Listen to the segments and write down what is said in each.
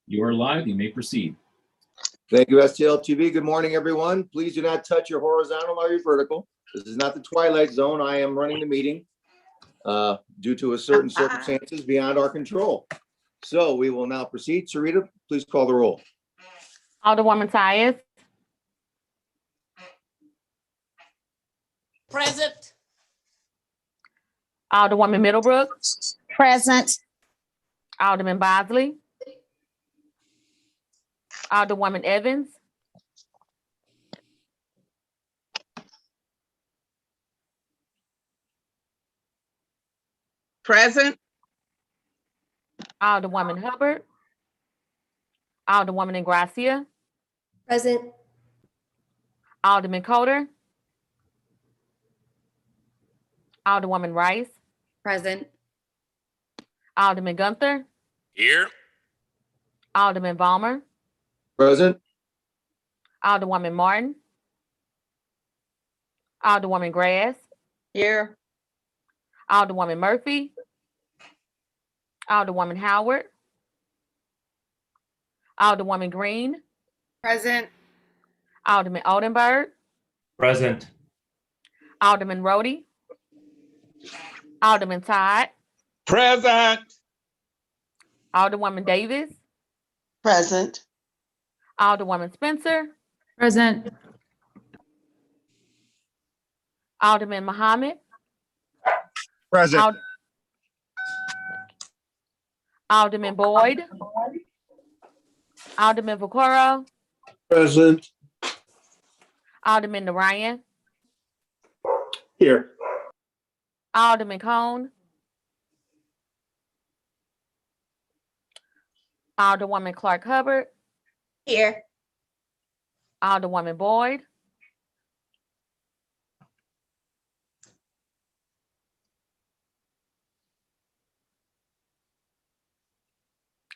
You are live. You may proceed. Thank you, STL TV. Good morning, everyone. Please do not touch your horizontal or your vertical. This is not the twilight zone. I am running the meeting due to a certain circumstances beyond our control. So we will now proceed. Sarita, please call the roll. Alderwoman Tyus. Present. Alderwoman Middlebrook. Present. Alderman Bosley. Alderwoman Evans. Present. Alderwoman Hubbard. Alderwoman Ingracia. Present. Alderman Coder. Alderwoman Rice. Present. Alderman Gunther. Here. Alderman Balmer. Present. Alderwoman Martin. Alderwoman Grass. Here. Alderwoman Murphy. Alderwoman Howard. Alderwoman Green. Present. Alderman Oldenburg. Present. Alderman Rhodey. Alderman Todd. Present. Alderwoman Davis. Present. Alderwoman Spencer. Present. Alderman Muhammad. Present. Alderman Boyd. Alderman Vaccaro. Present. Alderman Narayan. Here. Alderman Cone. Alderwoman Clark Hubbard. Here. Alderwoman Boyd.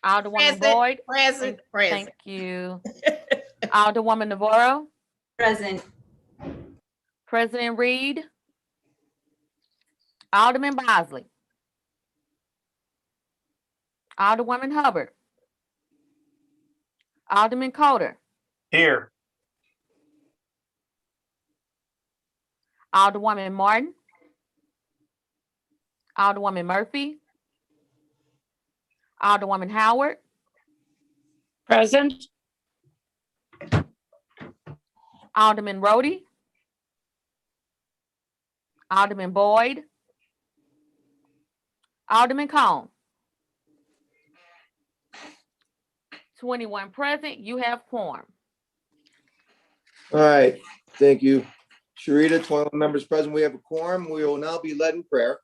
Alderwoman Boyd. Present. Thank you. Alderwoman Navarro. Present. President Reed. Alderman Bosley. Alderwoman Hubbard. Alderman Coder. Here. Alderwoman Martin. Alderwoman Murphy. Alderwoman Howard. Present. Alderman Rhodey. Alderman Boyd. Alderman Cone. 21 present. You have quorum. All right. Thank you, Sharita. 21 members present. We have a quorum. We will now be led in prayer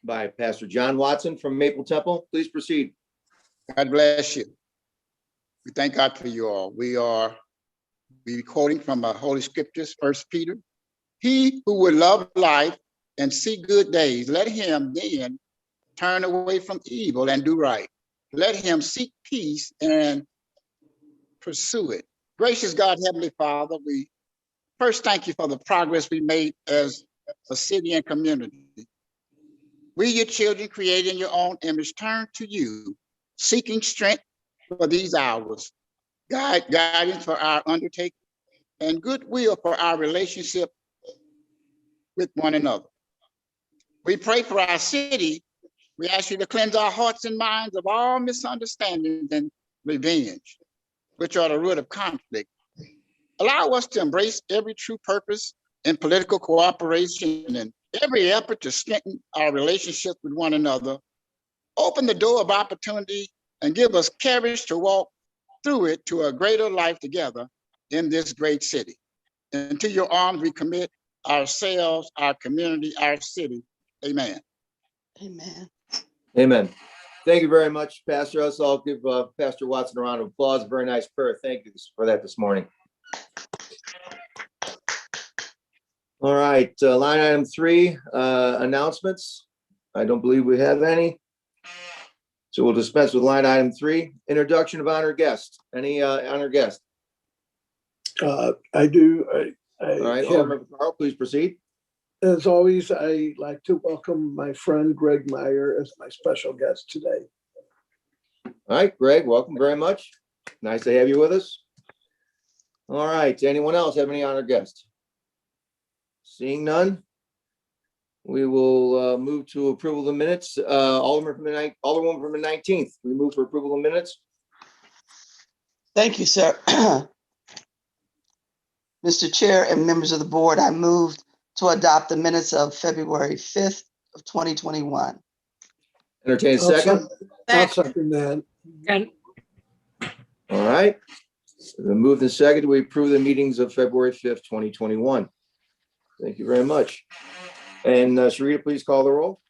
by Pastor John Watson from Maple Temple. Please proceed. God bless you. We thank God for you all. We quoting from Holy Scriptures, 1 Peter. He who would love life and see good days, let him then turn away from evil and do right. Let him seek peace and pursue it. Gracious God, Heavenly Father, we first thank you for the progress we made as a city and community. We, your children, created in your own image, turn to you, seeking strength for these hours, guidance for our undertaking, and goodwill for our relationship with one another. We pray for our city. We ask you to cleanse our hearts and minds of all misunderstandings and revenge, which are the root of conflict. Allow us to embrace every true purpose in political cooperation and every effort to strengthen our relationship with one another. Open the door of opportunity and give us courage to walk through it to a greater life together in this great city. Into your arms we commit ourselves, our community, our city. Amen. Amen. Amen. Thank you very much, Pastor. I'll give Pastor Watson a round of applause. Very nice prayer. Thank you for that this morning. All right, line item 3, announcements. I don't believe we have any. So we'll dispense with line item 3, introduction of honored guests. Any honored guests? I do. All right, Alderman Carl, please proceed. As always, I like to welcome my friend Greg Meyer as my special guest today. All right, Greg, welcome very much. Nice to have you with us. All right, anyone else have any honored guests? Seeing none, we will move to approval of the minutes. Alderman from the Alderwoman from the 19th. We move for approval of minutes. Thank you, sir. Mr. Chair and members of the board, I moved to adopt the minutes of February 5th of 2021. Entertain a I'll second. I'll second that. All right. The move and second, we approve the meetings of February 5th, 2021. Thank you very much. And Sharita, please call the roll.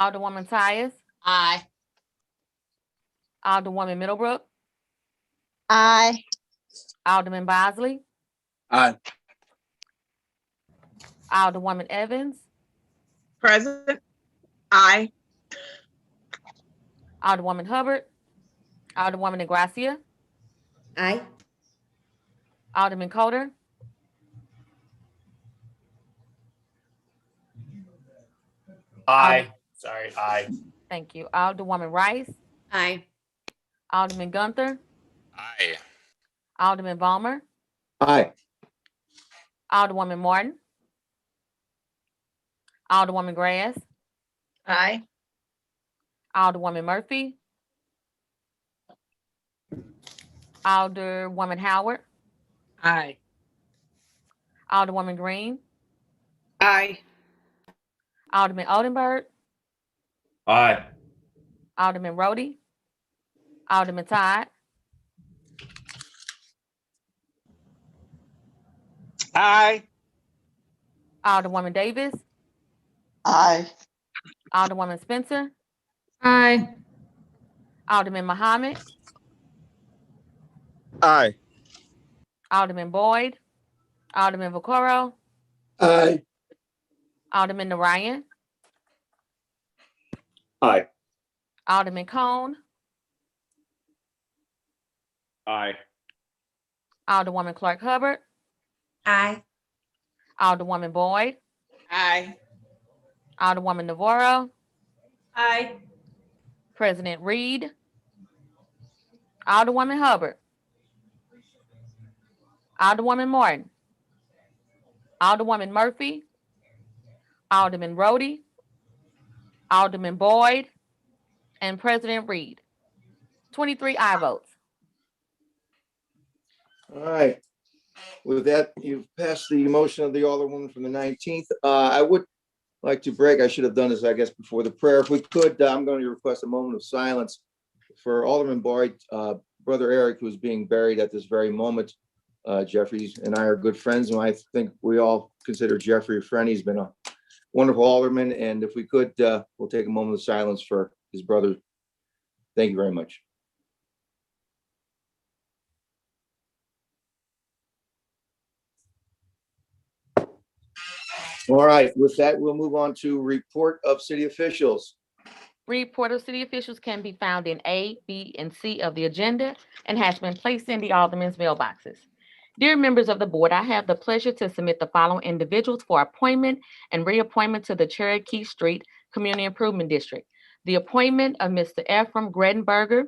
Alderwoman Tyus, Aye. Alderwoman Middlebrook, Aye. Alderman Bosley, Aye. Alderwoman Evans, Present. Aye. Alderwoman Hubbard, Alderwoman Negracia, Aye. Alderman Coder, Aye. Sorry, aye. thank you, Alderwoman Rice, Aye. Alderman Gunther, Aye. Alderman Balmer, Aye. Alderwoman Martin, Alderwoman Grass, Aye. Alderwoman Murphy, Alderwoman Howard, Aye. Alderwoman Green, Aye. Alderman Oldenburg, Aye. Alderman Rhodey, Alderman Todd, Aye. Alderwoman Davis, Aye. Alderwoman Spencer, Aye. Alderman Muhammad, Aye. Alderman Boyd, Alderman Vaccaro, Aye. Alderman Narayan, Aye. Alderman Cone, Aye. Alderwoman Clark Hubbard, Aye. Alderwoman Boyd, Aye. Alderwoman Navarro, Aye. President Reed, Alderwoman Hubbard, Alderwoman Martin, Alderwoman Murphy, Alderman Rhodey, Alderman Boyd, and President Reed. 23 aye votes. All right. With that, you've passed the motion of the Alderwoman from the 19th. I would like to break. I should have done this, I guess, before the prayer. If we could, I'm going to request a moment of silence for Alderman Boyd, brother Eric, who's being buried at this very moment. Jeffrey and I are good friends, and I think we all consider Jeffrey a friend. He's been a wonderful alderman, and if we could, we'll take a moment of silence for his brother. Thank you very much. All right, with that, we'll move on to report of city officials. Report of city officials can be found in A, B, and C of the agenda and has been placed in the aldermen's mailboxes. Dear members of the board, I have the pleasure to submit the following individuals for appointment and reappointment to the Cherokee Street Community Improvement District. The appointment of Mr. Ephraim Gredenberger,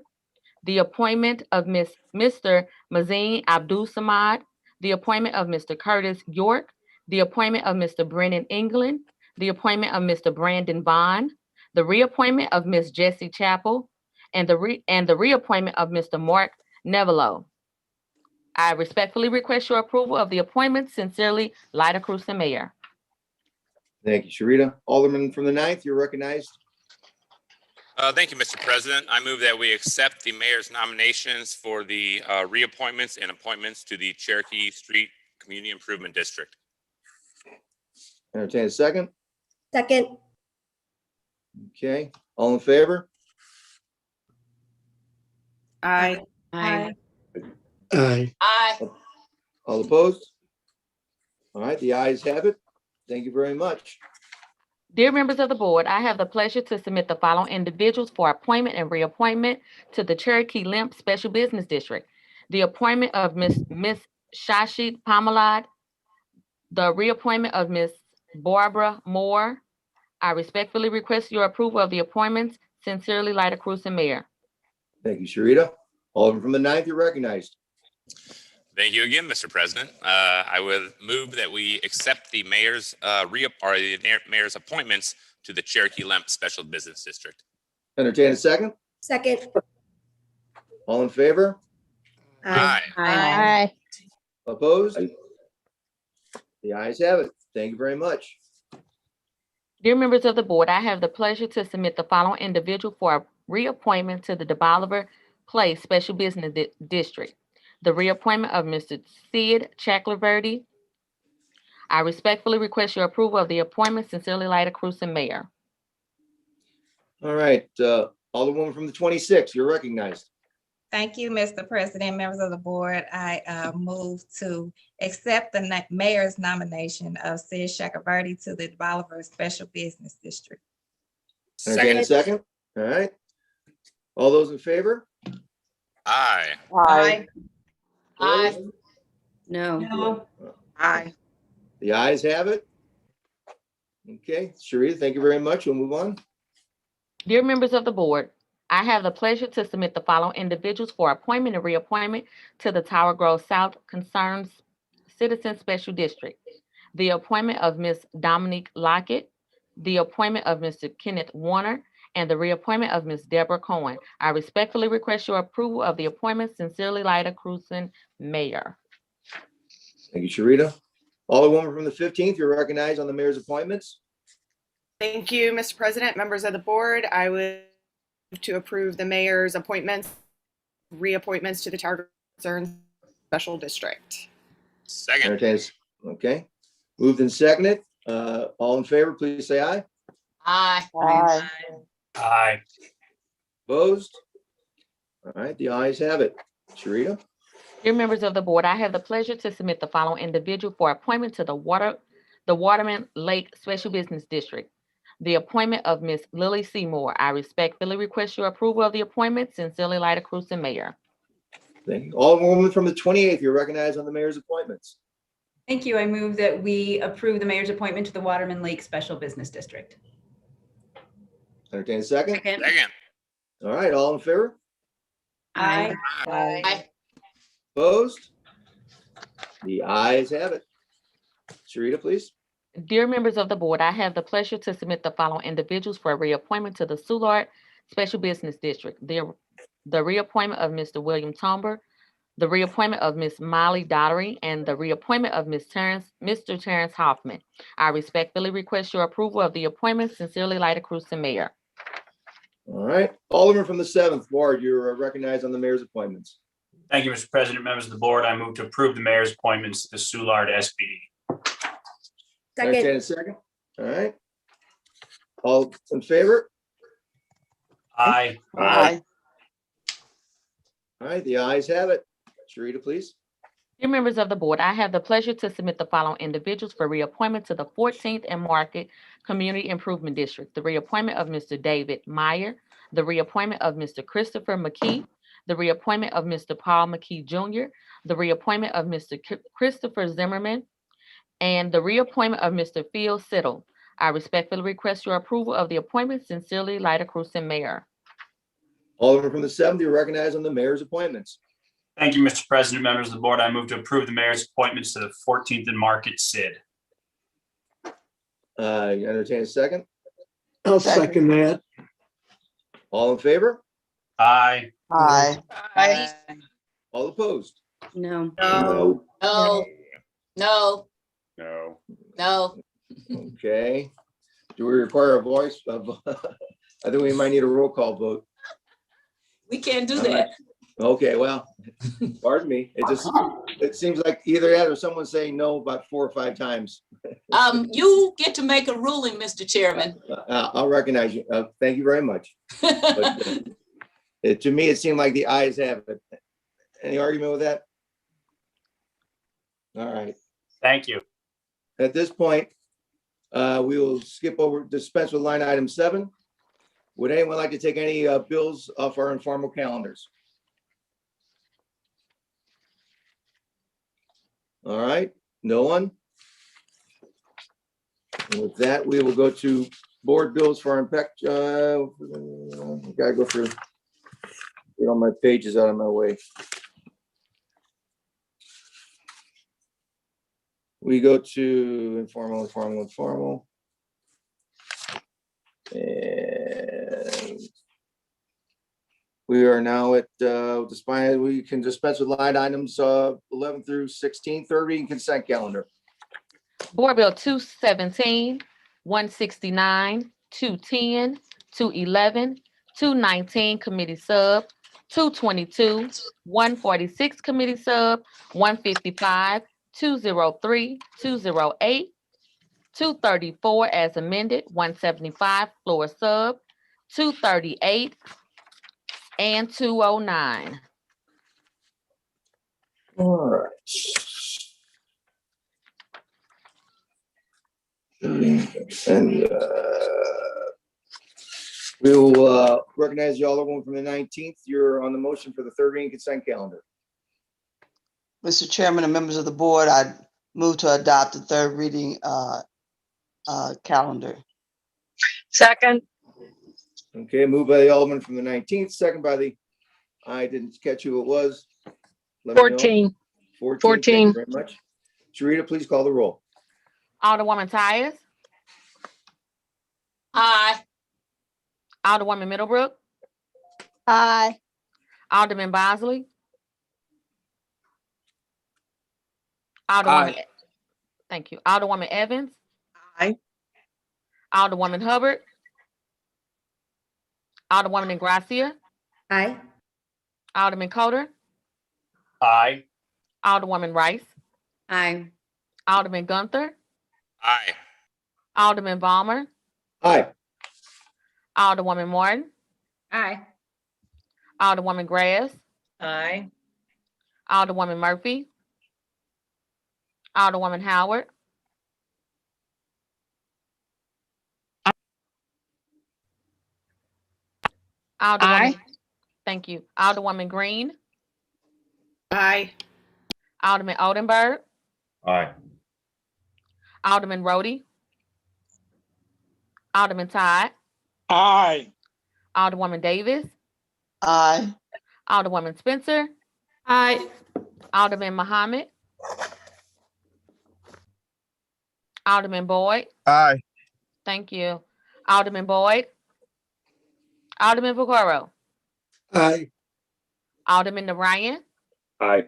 the appointment of Mr. Mazin Abdul Samad, the appointment of Mr. Curtis York, the appointment of Mr. Brennan England, the appointment of Mr. Brandon Bond, the reappointment of Ms. Jessie Chappell, and the reappointment of Mr. Mark Nevelo. I respectfully request your approval of the appointments. Sincerely, Lyda Cruz, Mayor. Thank you, Sharita. Alderman from the 9th, you're recognized. Thank you, Mr. President. I move that we accept the mayor's nominations for the reappointments and appointments to the Cherokee Street Community Improvement District. Entertain a second. Second. Okay, all in favor? Aye. Aye. Aye. All opposed? All right, the ayes have it. Thank you very much. Dear members of the board, I have the pleasure to submit the following individuals for appointment and reappointment to the Cherokee Limp Special Business District. The appointment of Miss Shashit Pamalad, the reappointment of Miss Barbara Moore, I respectfully request your approval of the appointments. Sincerely, Lyda Cruz, and Mayor. Thank you, Sharita. Alderman from the 9th, you're recognized. Thank you again, Mr. President. I would move that we accept the mayor's mayor's appointments to the Cherokee Lemp Special Business District. Entertain a second. Second. All in favor? Aye. Aye. Opposed? The ayes have it. Thank you very much. Dear members of the board, I have the pleasure to submit the following individual for a reappointment to the DeBoliver Place Special Business District. The reappointment of Mr. Sid Chakravarty. I respectfully request your approval of the appointment. Sincerely, Lyda Cruz, and Mayor. All right, Alderwoman from the 26th, you're recognized. Thank you, Mr. President, members of the board. I move to accept the mayor's nomination of Sid Chakravarty to the Bolivar Special Business District. Entertain a second. All right. All those in favor? Aye. Aye. Opposed? No. Aye. The ayes have it. Okay, Sharita, thank you very much. We'll move on. Dear members of the board, I have the pleasure to submit the following individuals for appointment and reappointment to the Tower Grove South Concerns Citizen Special District. The appointment of Ms. Dominique Lockett, the appointment of Mr. Kenneth Warner, and the reappointment of Ms. Deborah Cohen. I respectfully request your approval of the appointment. Sincerely, Lyda Cruz, Mayor. Thank you, Sharita. Alderwoman from the 15th, you're recognized on the mayor's appointments. Thank you, Mr. President, members of the board. I would move to approve the mayor's appointments, reappointments to the Tower Concerns Special District. Second. Entertain. Okay, moved and seconded. All in favor, please say aye. Aye. Aye. Aye. Opposed? All right, the ayes have it. Sharita? Dear members of the board, I have the pleasure to submit the following individual for appointment to the Waterman Lake Special Business District. The appointment of Ms. Lily Seymour. I respectfully request your approval of the appointment. Sincerely, Lyda Cruz, Mayor. Thank you. Alderwoman from the 28th, you're recognized on the mayor's appointments. Thank you. I move that we approve the mayor's appointment to the Waterman Lake Special Business District. Entertain a second. Second. Second. All right, all in favor? Aye. Aye. Opposed? The ayes have it. Sharita, please. Dear members of the board, I have the pleasure to submit the following individuals for a reappointment to the Soulard Special Business District. The reappointment of Mr. William Tomber, the reappointment of Ms. Molly Dottery, and the reappointment of Mr. Terrence Hoffman. I respectfully request your approval of the appointment. Sincerely, Lyda Cruz, Mayor. All right, Alderman from the 7th Ward, you're recognized on the mayor's appointments. Thank you, Mr. President, members of the board. I move to approve the mayor's appointments to the Soulard SBD. Entertain Second. a second. All right. All in favor? Aye. Aye. All right, the ayes have it. Sharita, please. Dear members of the board, I have the pleasure to submit the following individuals for reappointment to the 14th and Market Community Improvement District. The reappointment of Mr. David Meyer, the reappointment of Mr. Christopher McKee, the reappointment of Mr. Paul McKee Jr., the reappointment of Mr. Christopher Zimmerman, and the reappointment of Mr. Phil Siddle. I respectfully request your approval of the appointment. Sincerely, Lyda Cruz, Mayor. Alderman from the 7th, you're recognized on the mayor's appointments. Thank you, Mr. President, members of the board. I move to approve the mayor's appointments to the 14th and Market SID. Entertain a second. I'll second that. All in favor? Aye. Aye. Aye. All opposed? No. No. No. No. No. No. Okay. Do we require a voice of, I think we might need a roll call vote. We can't do that. Okay, well, pardon me. It seems like either that or someone saying no about 4 or 5 times. You get to make a ruling, Mr. Chairman. I'll recognize you. Thank you very much. But, to me, it seemed like the ayes have it. Any argument with that? All right. Thank you. At this point, we will skip over, dispense with line item 7. Would anyone like to take any bills off our informal calendars? All right, no one? And with that, we will go to board bills for impact, gotta go through. Get all my pages out of my way. We go to informal. And we are now at, despite, we can dispense with line items, 11 through 16, third reading consent calendar. Board Bill 217, 169, 210, 211, 219, Committee Sub, 222, 146, Committee Sub, 155, 203, 208, 234 as amended, 175, Floor Sub, 238, and 209. All right. And we will recognize the Alderman from the 19th. You're on the motion for the third reading consent calendar. Mr. Chairman and members of the board, I move to adopt the third reading calendar. Second. Okay, moved by the Alderman from the 19th, second by the, I didn't catch who it was. Let me know. 14. 14. Thank you very much. Sharita, please call the roll. Alderwoman Tyus, Aye. Alderwoman Middlebrook, Aye. Alderman Bosley. Alderwoman, thank you. Alderwoman Evans. Aye. Alderwoman Hubbard. Alderwoman Ingracia. Aye. Alderman Coder. Aye. Alderwoman Rice. Aye. Alderman Gunther. Aye. Alderman Balmer. Aye. Alderwoman Martin. Aye. Alderwoman Grass. Aye. Alderwoman Murphy. Alderwoman Howard. Alderwoman, thank you. Alderwoman Green. Aye. Alderman Oldenburg. Aye. Alderman Rhodey. Alderman Todd. Aye. Alderwoman Davis. Aye. Alderwoman Spencer. Aye. Alderman Muhammad. Alderman Boyd. Aye. Thank you. Alderman Boyd. Alderman Vaccaro. Aye. Alderman Narayan. Aye.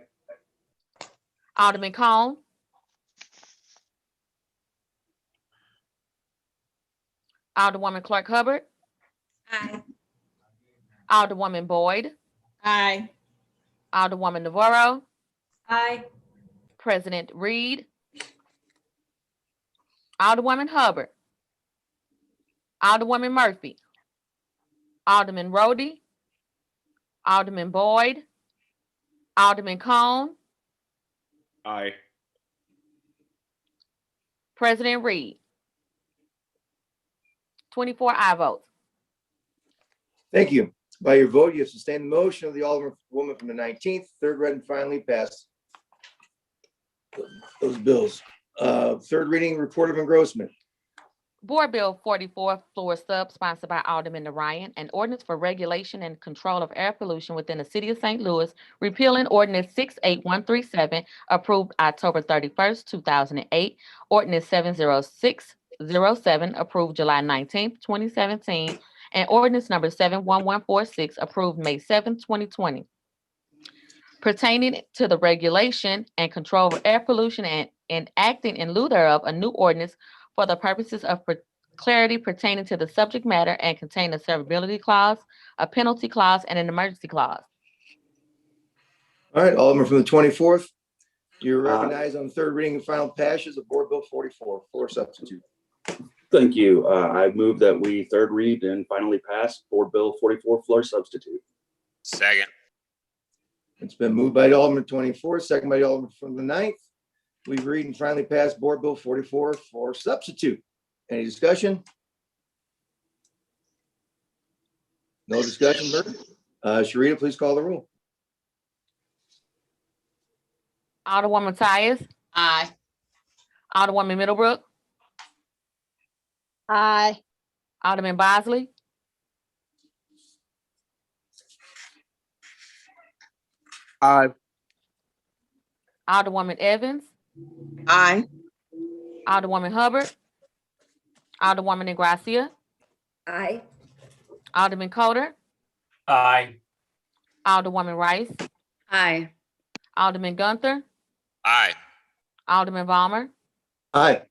Alderman Cone. Alderwoman Clark Hubbard. Aye. Alderwoman Boyd. Aye. Alderwoman Navarro. Aye. President Reed. Alderwoman Hubbard. Alderwoman Murphy. Alderman Rhodey. Alderman Boyd. Alderman Cone. Aye. President Reed. 24 aye votes. Thank you. By your vote, you have sustained the motion of the Alderwoman from the 19th, third read and finally passed those bills. Third reading report of engrossment. Board Bill 44, Floor Sub, sponsored by Alderman Narayan, an ordinance for regulation and control of air pollution within the city of St. Louis, repealing ordinance 68137, approved October 31st, 2008, ordinance 70607, approved July 19th, 2017, and ordinance number 71146, approved May 7th, 2020. Pertaining to the regulation and control of air pollution and acting in lieu thereof, a new ordinance for the purposes of clarity pertaining to the subject matter and contain a severability clause, a penalty clause, and an emergency clause. All right, Alderman from the 24th, you're recognized on third reading and final passage of Board Bill 44, floor substitute. Thank you. I move that we third read and finally pass Board Bill 44, floor substitute. Second. It's been moved by the Alderman 24th, second by the Alderman from the 9th. We read and finally pass Board Bill 44 for substitute. Any discussion? No discussion, Bert? Sharita, please call the roll. Alderwoman Tyus. Aye. Alderwoman Middlebrook. Aye. Alderman Bosley, Aye. Alderwoman Evans, Aye. Alderwoman Hubbard, Alderwoman Ingracia, Aye. Alderman Coder, Aye. Alderwoman Rice, Aye. Alderman Gunther, Aye. Alderman Balmer, Aye.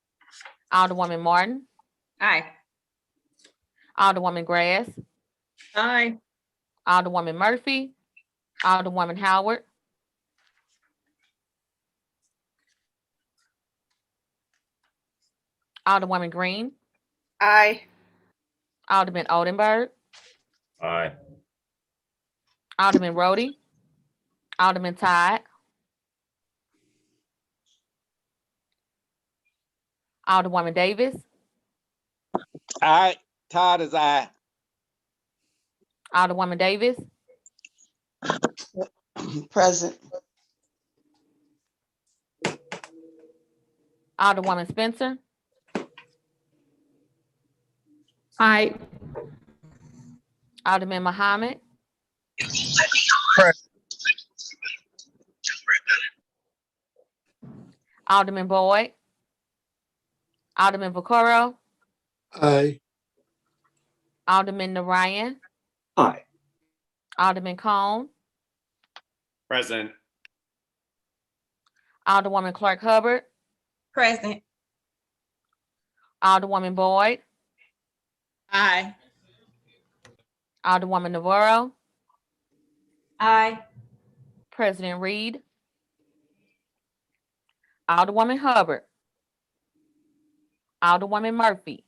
Alderwoman Martin, Aye. Alderwoman Grass, Aye. Alderwoman Murphy, Alderwoman Howard, Alderwoman Green, Aye. Alderman Oldenburg, Aye. Alderman Rhodey, Alderman Todd, Alderwoman Davis, Aye. Todd is aye. Alderwoman Davis, Present. Alderwoman Spencer, Aye. Alderman Muhammad, Alderman Boyd, Alderman Vaccaro, Aye. Alderman Narayan, Aye. Alderman Cone, Present. Alderwoman Clark Hubbard, Present. Alderwoman Boyd, Aye. Alderwoman Navarro, Aye. President Reed, Alderwoman Hubbard, Alderwoman Murphy,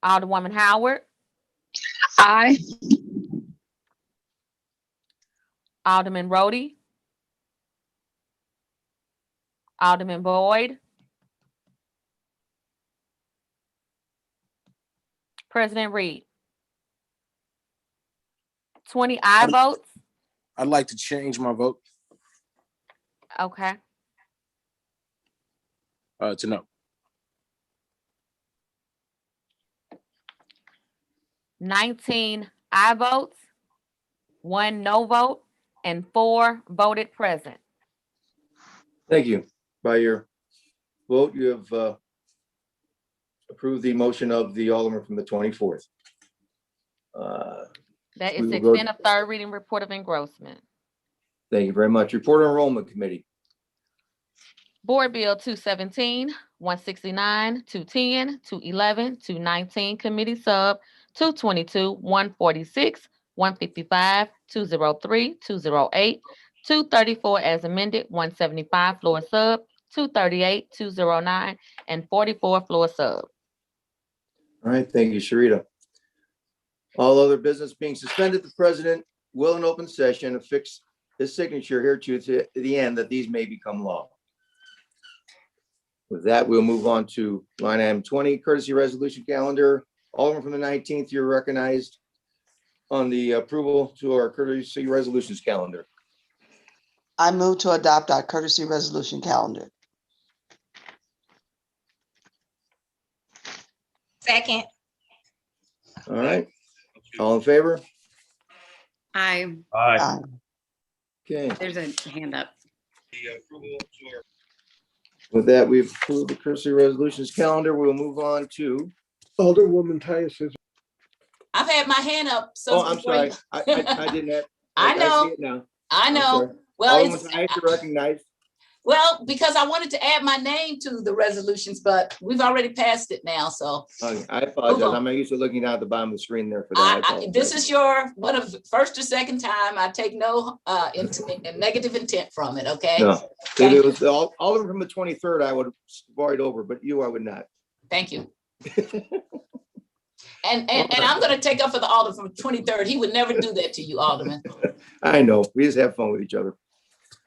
Alderwoman Howard, Aye. Alderman Rhodey, Alderman Boyd, President Reed. 20 aye votes. I'd like to change my vote Okay. to no. 19 aye votes, 1 no vote, and 4 voted present. Thank you. By your vote, you have approved the motion of the Alderman from the 24th. That We is to will go- extend a third reading report of engrossment. Thank you very much. Report on Enrollment Committee. Board Bill 217, 169, 210, 211, 219, Committee Sub 222, 146, 155, 203, 208, 234 as amended, 175 floor sub, 238, 209, and 44 floor sub. All right, thank you, Sharita. All other business being suspended, the president will in open session affix his signature here to the end that these may become law. With that, we'll move on to line item 20, courtesy resolution calendar. Alderman from the 19th, you're recognized on the approval to our courtesy resolutions calendar. I move to adopt our courtesy resolution calendar. Second. All right, all in favor? Aye. Aye. Aye. Okay, There's a hand up. with that, we've approved the courtesy resolutions calendar. We'll move on to, Alderwoman Tyus says. I've had my hand up. oh, I'm sorry. I didn't have. I know. see it now. I I'm know. sorry. Well, Alderman Tyus, you're recognized. well, because I wanted to add my name to the resolutions, but we've already passed it now, so. Okay, I apologize. Move on. I'm not used to looking down at the bottom of the screen there for that. I This apologize. is your, first or second time. I take no negative intent from it, okay? No, if Thank it you. was all from the 23rd, I would have worried over, but you, I would not. Thank you. And I'm gonna take up for the Alderman from 23rd. He would never do that to you, Alderman. I know, we just have fun with each other.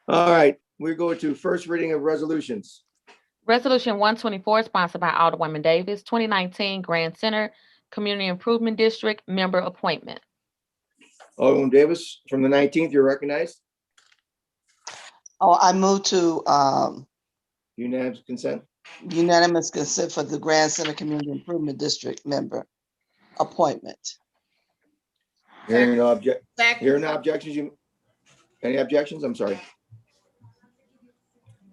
All right, we go to first reading of resolutions. Resolution 124 sponsored by Alderwoman Davis, 2019 Grand Center Community Improvement District member appointment. Alderman Davis from the 19th, you're recognized. Oh, I move to Unanimous consent. Unanimous consent for the Grand Center Community Improvement District member appointment. Hearing no Second. objections, any objections? I'm sorry.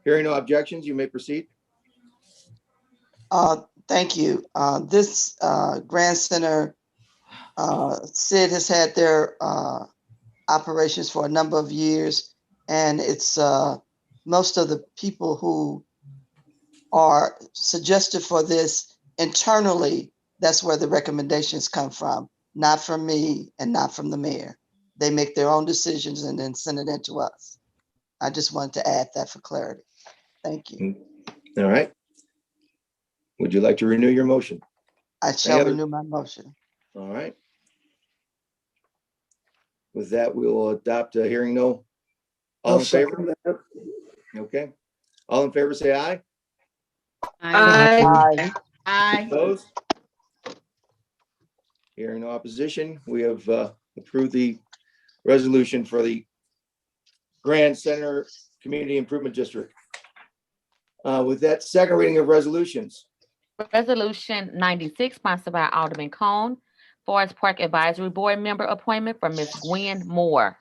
Hearing no objections, you may proceed. Thank you. This Grand Center, Sid has had their operations for a number of years, and it's most of the people who are suggested for this internally, that's where the recommendations come from, not from me and not from the mayor. They make their own decisions and then send it in to us. I just wanted to add that for clarity. Thank you. All right. Would you like to renew your motion? I shall other- renew my motion. All right. With that, we will adopt a hearing no. All I'll in favor? second that. Okay. All in favor, say aye. Aye. Aye. Opposed? Hearing no opposition, we have approved the resolution for the Grand Center Community Improvement District. With that, second reading of resolutions. Resolution 96 sponsored by Alderman Cone. Forest Park Advisory Board member appointment for Ms. Gwen Moore.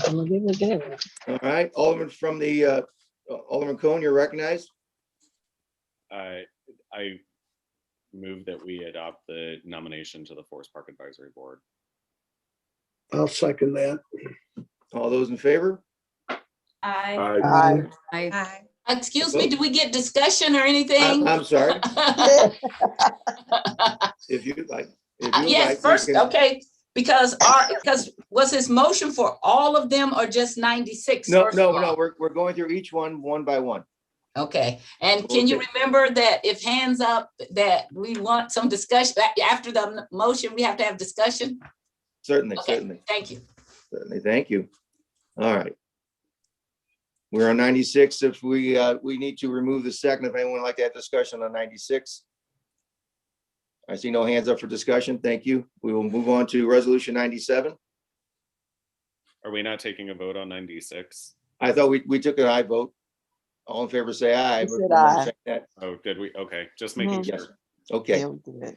All right, Alderman from the, Alderman Cohen, you're recognized. I move that we adopt the nomination to the Forest Park Advisory Board. I'll second that. All those in favor? Aye. Aye. Aye. Excuse me, do we get discussion or anything? I'm sorry, if you like. If you Yes, like, we first, can- okay, because was his motion for all of them or just 96? No, first of no, all? we're going through each one by one. Okay, and can you Okay. remember that if hands up, that we want some discussion, after the motion, we have to have discussion? Certainly, Okay, certainly, thank you. certainly. Thank you. All right. We're on 96. If we need to remove the second, if anyone would like to have discussion on 96. I see no hands up for discussion. Thank you. We will move on to resolution 97. Are we not taking a vote on 96? I thought we took an aye vote. All in favor, say aye. We said aye. Oh, did we? Okay, just making Mhm. sure. Okay, Yeah, we did.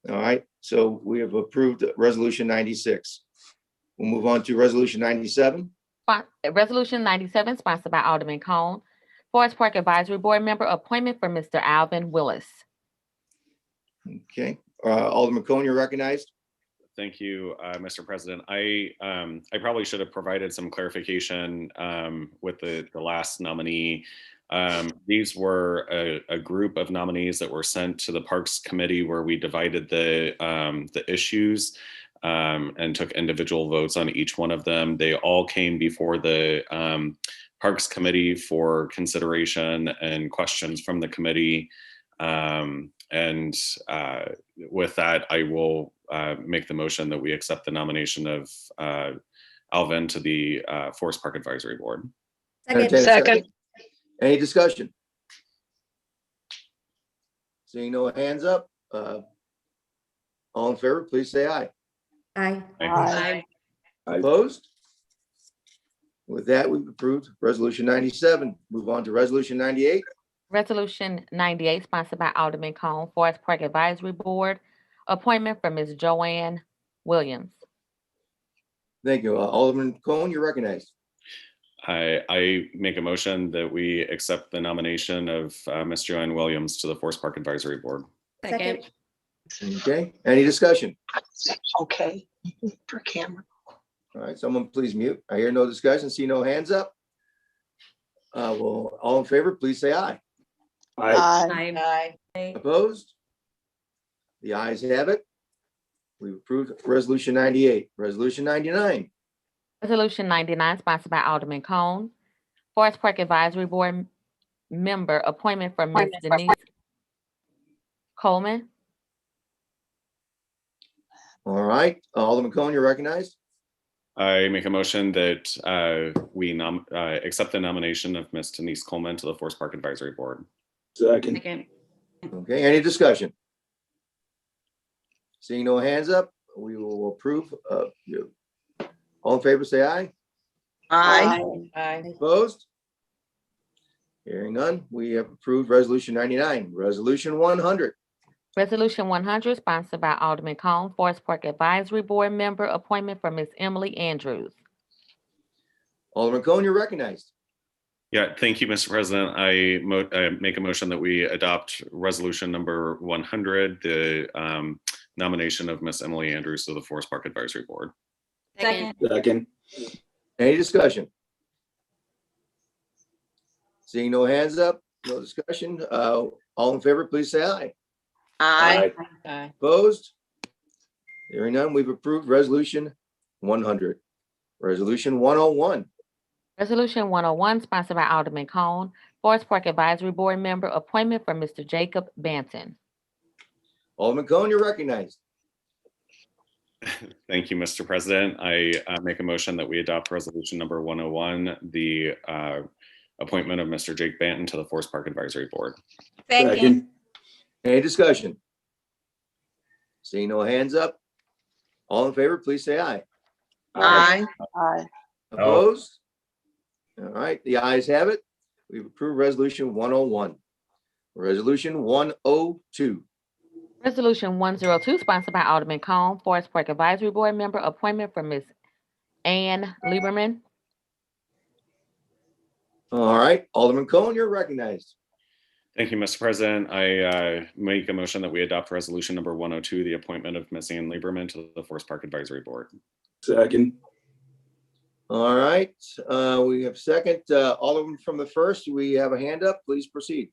all right. So we have approved resolution 96. We'll move on to resolution 97. Resolution 97 sponsored by Alderman Cone. Forest Park Advisory Board member appointment for Mr. Alvin Willis. Okay, Alderman Cohen, you're recognized. Thank you, Mr. President. I probably should have provided some clarification with the last nominee. These were a group of nominees that were sent to the Parks Committee where we divided the issues and took individual votes on each one of them. They all came before the Parks Committee for consideration and questions from the committee. With that, I will make the motion that we accept the nomination of Alvin to the Forest Park Advisory Board. Second. Any discussion? Seeing no hands up, all in favor, please say aye. Aye. Aye. Opposed? With that, we've approved resolution 97. Move on to resolution 98. Resolution 98 sponsored by Alderman Cone. Forest Park Advisory Board appointment for Ms. Joanne Williams. Thank you. Alderman Cohen, you're recognized. I make a motion that we accept the nomination of Ms. Joanne Williams to the Forest Park Advisory Board. Second. Okay, any discussion? Okay. For camera. All right, someone please mute. I hear no discussion, see no hands up. Well, all in favor, please say aye. Aye. Opposed? The ayes have it. We've approved resolution 98. Resolution 99. Resolution 99 sponsored by Alderman Cone. Forest Park Advisory Board member appointment for Ms. Denise Coleman. All right, Alderman Cohen, you're recognized. I make a motion that we accept the nomination of Ms. Denise Coleman to the Forest Park Advisory Board. Second. Okay, any discussion? Seeing no hands up, we will approve. All in favor, say aye. Aye. Opposed? Hearing none, we have approved resolution 99. Resolution 100. Resolution 100, sponsored by Alderman Cone, Forest Park Advisory Board member, appointment for Ms. Emily Andrews. Alderman Cone, you're recognized. Yeah, thank you, Mr. President. I make a motion that we adopt resolution number 100, the nomination of Miss Emily Andrews to the Forest Park Advisory Board. Second. Second. Any discussion? Seeing no hands up, no discussion. All in favor, please say aye. Aye. Opposed? Hearing none, we've approved resolution 100. Resolution 101. Resolution 101, sponsored by Alderman Cone, Forest Park Advisory Board member, appointment for Mr. Jacob Banton. Alderman Cone, you're recognized. Thank you, Mr. President. I make a motion that we adopt resolution number 101, the appointment of Mr. Jake Banton to the Forest Park Advisory Board. Second. Any discussion? Seeing no hands up, all in favor, please say aye. Aye. Opposed? All right, the ayes have it. We've approved resolution 101. Resolution 102. Resolution 102, sponsored by Alderman Cone, Forest Park Advisory Board member, appointment for Ms. Ann Lieberman. All right, Alderman Cone, you're recognized. Thank you, Mr. President. I make a motion that we adopt resolution number 102, the appointment of Miss Ann Lieberman to the Forest Park Advisory Board. Second. All right, we have second. Alderman from the first, we have a hand up. Please proceed.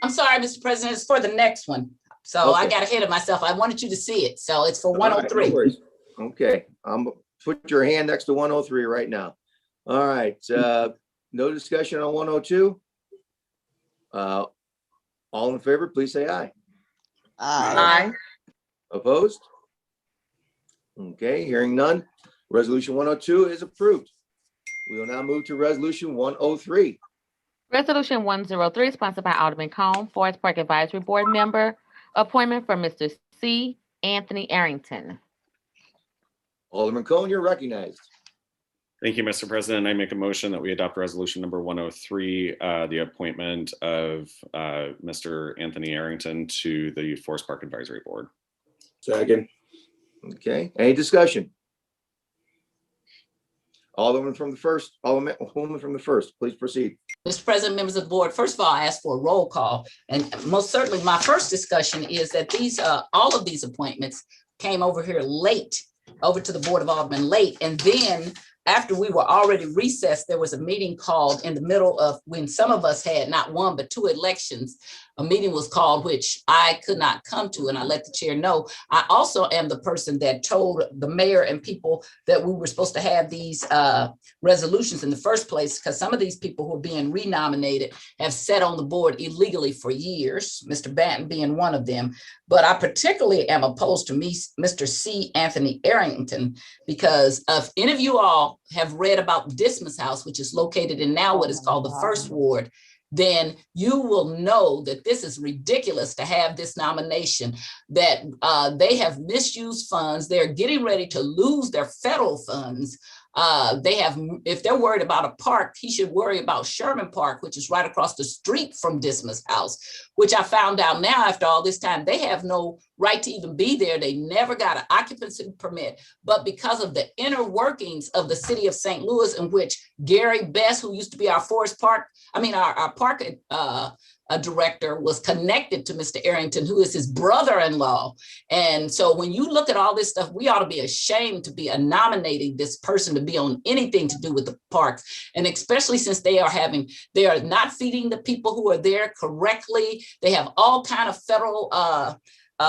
I'm sorry, Mr. President, it's for the next one. So I Okay. got ahead of myself. I wanted you to see it. So it's for All right, no 103. worries. Okay, put your hand next to 103 right now. All right, no discussion on 102. All in favor, please say aye. Aye. Opposed? Okay, hearing none. Resolution 102 is approved. We will now move to resolution 103. Resolution 103, sponsored by Alderman Cone, Forest Park Advisory Board member, appointment for Mr. C. Anthony Arrington. Alderman Cone, you're recognized. Thank you, Mr. President. I make a motion that we adopt resolution number 103, the appointment of Mr. Anthony Arrington to the Forest Park Advisory Board. Second. Okay, any discussion? Alderman from the first, Alderman from the first, please proceed. Mr. President, members of the board, first of all, I ask for a roll call. And most certainly my first discussion is that all of these appointments came over here late, over to the Board of Aldermen late. And then after we were already recessed, there was a meeting called in the middle of when some of us had not one, but two elections. A meeting was called, which I could not come to, and I let the chair know. I also am the person that told the mayor and people that we were supposed to have these resolutions in the first place, because some of these people who are being renominated have sat on the board illegally for years, Mr. Banton being one of them. But I particularly am opposed to Mr. C. Anthony Arrington, because if any of you all have read about Dismas House, which is located in now what is called the First Ward, then you will know that this is ridiculous to have this nomination, that they have misused funds. They're getting ready to lose their federal funds. If they're worried about a park, he should worry about Sherman Park, which is right across the street from Dismas House, which I found out now after all this time, they have no right to even be there. They never got an occupancy permit, but because of the inner workings of the city of St. Louis, in which Gary Best, who used to be our our park director, was connected to Mr. Arrington, who is his brother-in-law. And so when you look at all this stuff, we ought to be ashamed to be nominating this person to be on anything to do with the parks. And especially since they are not feeding the people who are there correctly. They have all kind of federal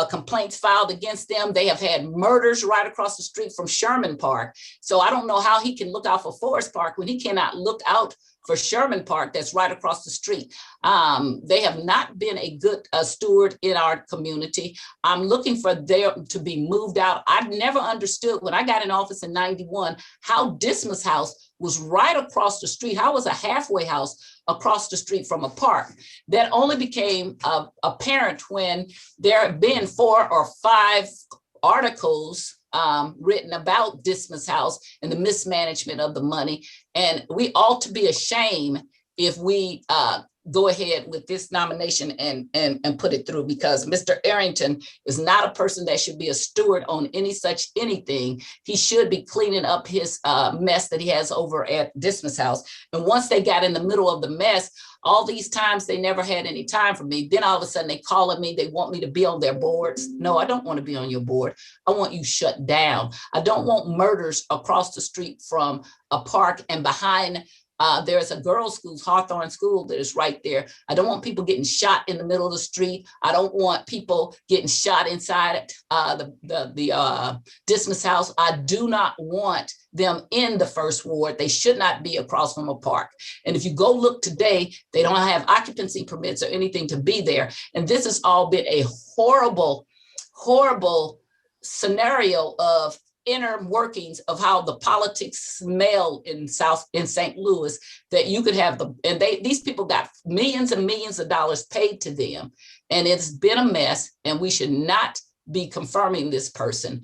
complaints filed against them. They have had murders right across the street from Sherman Park. So I don't know how he can look out for Forest Park when he cannot look out for Sherman Park that's right across the street. They have not been a good steward in our community. I'm looking for them to be moved out. I've never understood when I got in office in 91, how Dismas House was right across the street. How was a halfway house across the street from a park? That only became apparent when there have been 4 or 5 articles written about Dismas House and the mismanagement of the money. And we ought to be ashamed if we go ahead with this nomination and put it through, because Mr. Arrington is not a person that should be a steward on anything. He should be cleaning up his mess that he has over at Dismas House. And once they got in the middle of the mess, all these times they never had any time for me. Then all of a sudden they calling me, they want me to be on their boards. No, I don't want to be on your board. I want you shut down. I don't want murders across the street from a park and behind. There's a girls' school, Hawthorne School, that is right there. I don't want people getting shot in the middle of the street. I don't want people getting shot inside the Dismas House. I do not want them in the first ward. They should not be across from a park. And if you go look today, they don't have occupancy permits or anything to be there. And this has all been a horrible, horrible scenario of inner workings of how the politics smell in St. Louis, that you could have these people got millions and millions of dollars paid to them, and it's been a mess, and we should not be confirming this person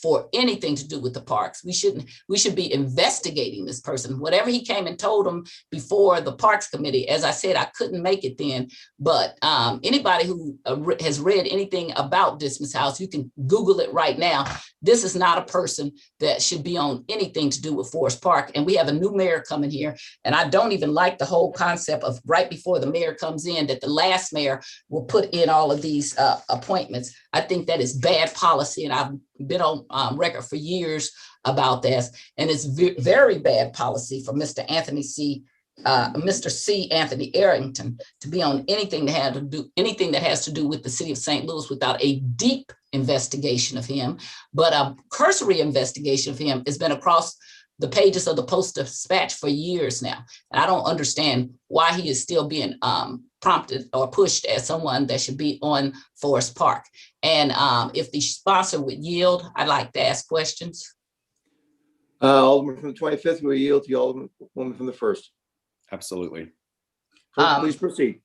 for anything to do with the parks. We should be investigating this person. Whatever he came and told them before the Parks Committee, as I said, I couldn't make it then, but anybody who has read anything about Dismas House, you can Google it right now. This is not a person that should be on anything to do with Forest Park. And we have a new mayor coming here. And I don't even like the whole concept of right before the mayor comes in, that the last mayor will put in all of these appointments. I think that is bad policy. And I've been on record for years about this. And it's very bad policy for Mr. C. Anthony Arrington to be on anything that has to do with the city of St. Louis without a deep investigation of him. But a cursory investigation of him has been across the pages of the Post-Dispatch for years now. And I don't understand why he is still being prompted or pushed as someone that should be on Forest Park. And if the sponsor would yield, I'd like to ask questions. Alderman from the 25th, will yield to the Alderman from the 1st. Absolutely. Please proceed.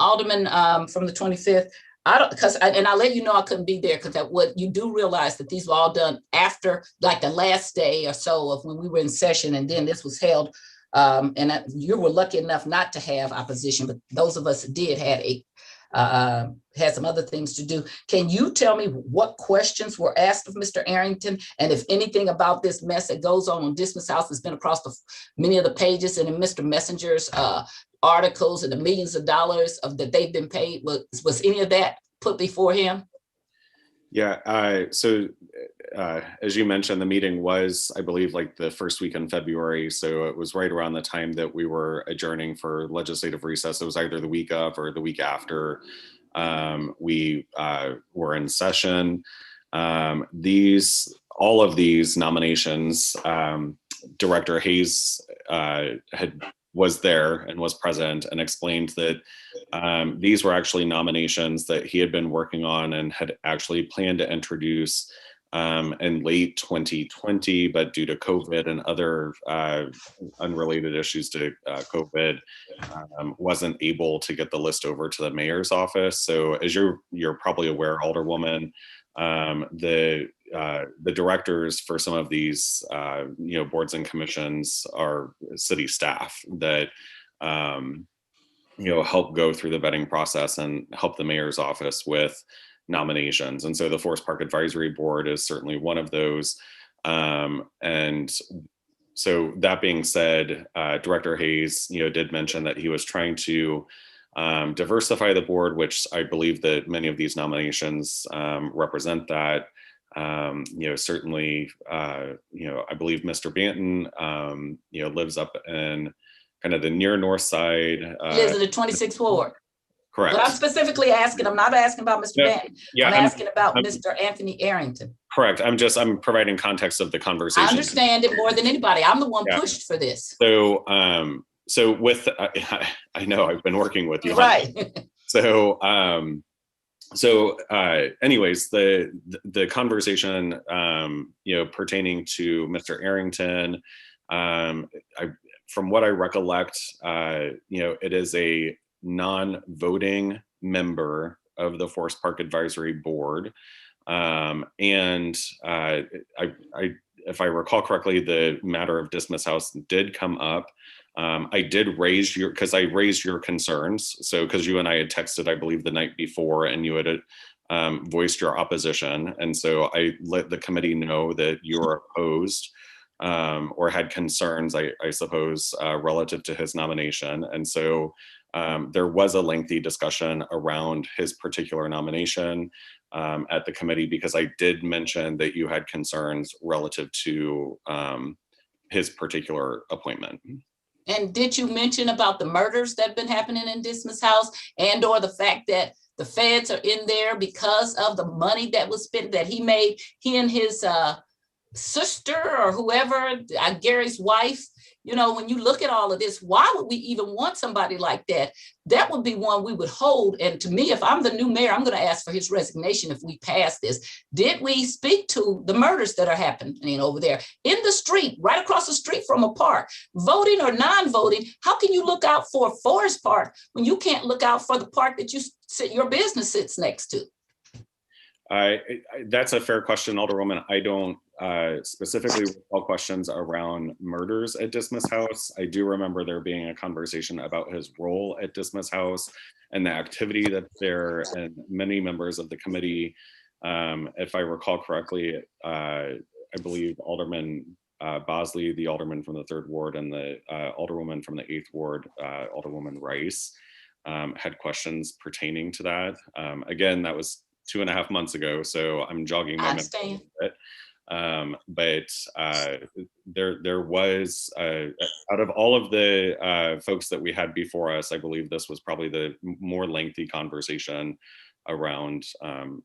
Alderman from the 25th, I'll let you know I couldn't be there, because what you do realize that these were all done after like the last day or so of when we were in session, and then this was held. And you were lucky enough not to have opposition, but those of us that did had some other things to do. Can you tell me what questions were asked of Mr. Arrington, and if anything about this mess that goes on Dismas House has been across many of the pages and in Mr. Messenger's articles and the millions of dollars that they've been paid? Was any of that put before him? Yeah, so as you mentioned, the meeting was, I believe, like the first week in February. So it was right around the time that we were adjourning for legislative recess. It was either the week of or the week after we were in session. All of these nominations, Director Hayes was there and was present and explained that these were actually nominations that he had been working on and had actually planned to introduce in late 2020, but due to COVID and other unrelated issues to COVID, wasn't able to get the list over to the mayor's office. So as you're probably aware, Alderwoman, the directors for some of these boards and commissions are city staff that help go through the vetting process and help the mayor's office with nominations. And so the Forest Park Advisory Board is certainly one of those. And so that being said, Director Hayes, did mention that he was trying to diversify the board, which I believe that many of these nominations represent that. Certainly, I believe Mr. Banton, lives up in kind of the near north side. He lives in the 26th ward. Correct. But I'm specifically asking, I'm not asking about Mr. Banton. Yeah, I'm asking about Mr. Anthony Arrington. Correct. I'm providing context of the conversation. I understand it more than anybody. I'm the one pushed for this. So, with, I know I've been working with you. Right. Anyways, the conversation, pertaining to Mr. Arrington, from what I recollect, it is a non-voting member of the Forest Park Advisory Board. If I recall correctly, the matter of Dismas House did come up I did raise because I raised your concerns. So because you and I had texted, I believe, the night before, and you had voiced your opposition. And so I let the committee know that you were opposed or had concerns, I suppose, relative to his nomination. And so there was a lengthy discussion around his particular nomination at the committee, because I did mention that you had concerns relative to his particular appointment. And did you mention about the murders that have been happening in Dismas House, and or the fact that the feds are in there because of the money that was spent, that he made, he and his sister or whoever, Gary's wife? You know, when you look at all of this, why would we even want somebody like that? That would be one we would hold. And to me, if I'm the new mayor, I'm going to ask for his resignation if we pass this. Did we speak to the murders that are happening over there in the street, right across the street from a park, voting or non-voting? How can you look out for a forest park when you can't look out for the park that your business sits next to? That's a fair question, Alderwoman. I don't specifically recall questions around murders at Dismas House. I do remember there being a conversation about his role at Dismas House and the activity that's there, and many members of the committee, if I recall correctly, I believe Alderman Bosley, the alderman from the 3rd Ward, and the alderwoman from the 8th Ward, Alderwoman Rice, had questions pertaining to that. Again, that was 2.5 months ago, so I'm jogging my memory a bit. But there was, out of all of the folks that we had before us, I believe this was probably the more lengthy conversation around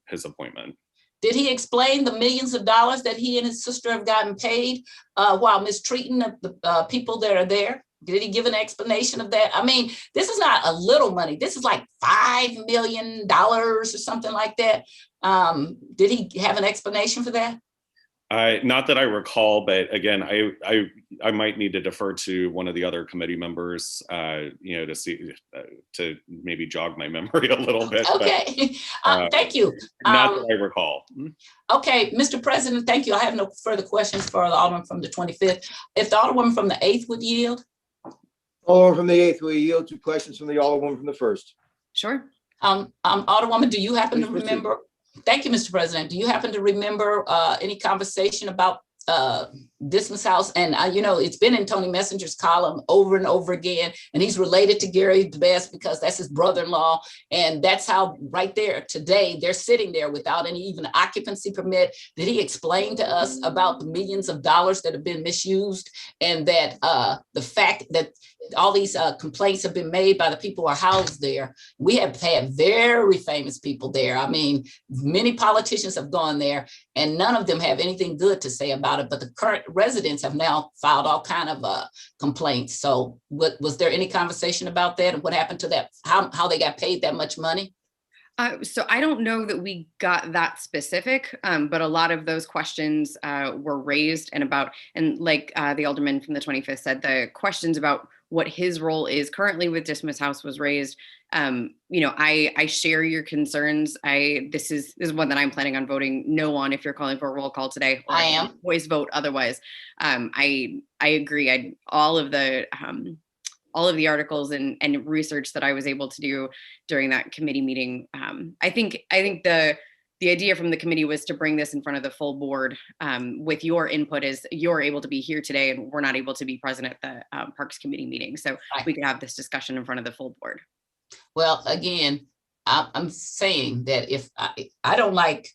his appointment. Did he explain the millions of dollars that he and his sister have gotten paid while mistreating the people that are there? Did he give an explanation of that? I mean, this is not a little money. This is like $5 million or something like that. Did he have an explanation for that? Not that I recall, but again, I might need to defer to one of the other committee members, you know, to see, to maybe jog my memory a little bit. Okay, thank you. Not that I recall. Okay, Mr. President, thank you. I have no further questions for the Alderman from the 25th. If the Alderwoman from the 8th would yield. Alderman from the 8th, we yield to questions from the Alderwoman from the 1st. Sure. Alderwoman, do you happen to Please proceed. remember? Thank you, Mr. President. Do you happen to remember any conversation about Dismas House? And you know, it's been in Tony Messenger's column over and over again, and he's related to Gary the best because that's his brother-in-law, and that's how right there today they're sitting there without any even occupancy permit. Did he explain to us about the millions of dollars that have been misused, and that the fact that all these complaints have been made by the people who are housed there? We have had very famous people there. I mean, many politicians have gone there, and none of them have anything good to say about it, but the current residents have now filed all kind of complaints. So was there any conversation about that, and what happened to that, how they got paid that much money? So I don't know that we got that specific, but a lot of those questions were raised, and like the Alderman from the 25th said, the questions about what his role is currently with Dismas House was raised. You know, I share your concerns. This is one that I'm planning on voting no on if you're calling for a roll call today. I am. Voice vote otherwise. I agree. All of the articles and research that I was able to do during that committee meeting. I think the idea from the committee was to bring this in front of the full board with your input, as you're able to be here today and we're not able to be present at the Parks Committee meeting. So we could have this discussion in front of the full board. Well, again, I'm saying that if I don't like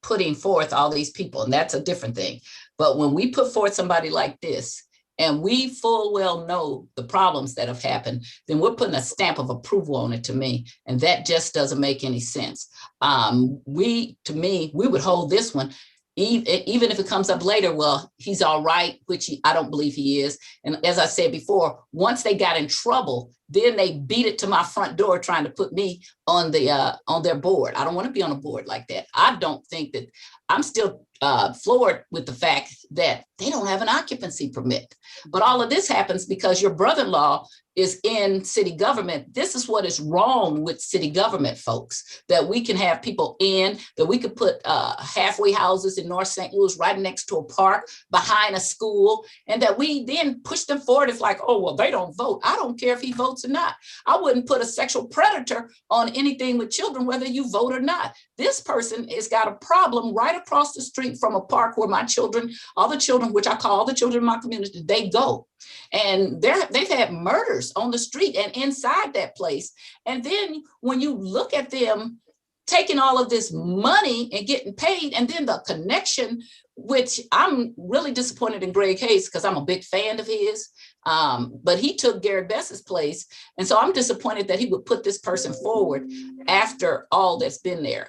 putting forth all these people, and that's a different thing. But when we put forth somebody like this, and we full well know the problems that have happened, then we're putting a stamp of approval on it, to me. And that just doesn't make any sense. To me, we would hold this one, even if it comes up later, well, he's all right, which I don't believe he is. And as I said before, once they got in trouble, then they beat it to my front door trying to put me on their board. I don't want to be on a board like that. I don't think that, I'm still floored with the fact that they don't have an occupancy permit. But all of this happens because your brother-in-law is in city government. This is what is wrong with city government, folks, that we can have people in, that we could put halfway houses in North St. Louis right next to a park behind a school, and that we then push them forward. It's like, oh, well, they don't vote. I don't care if he votes or not. I wouldn't put a sexual predator on anything with children, whether you vote or not. This person has got a problem right across the street from a park where my children, all the children, which I call the children in my community, they go. And they've had murders on the street and inside that place. And then when you look at them taking all of this money and getting paid, and then the connection, which I'm really disappointed in Greg Hayes because I'm a big fan of his, but he took Gary Bess's place. And so I'm disappointed that he would put this person forward after all that's been there.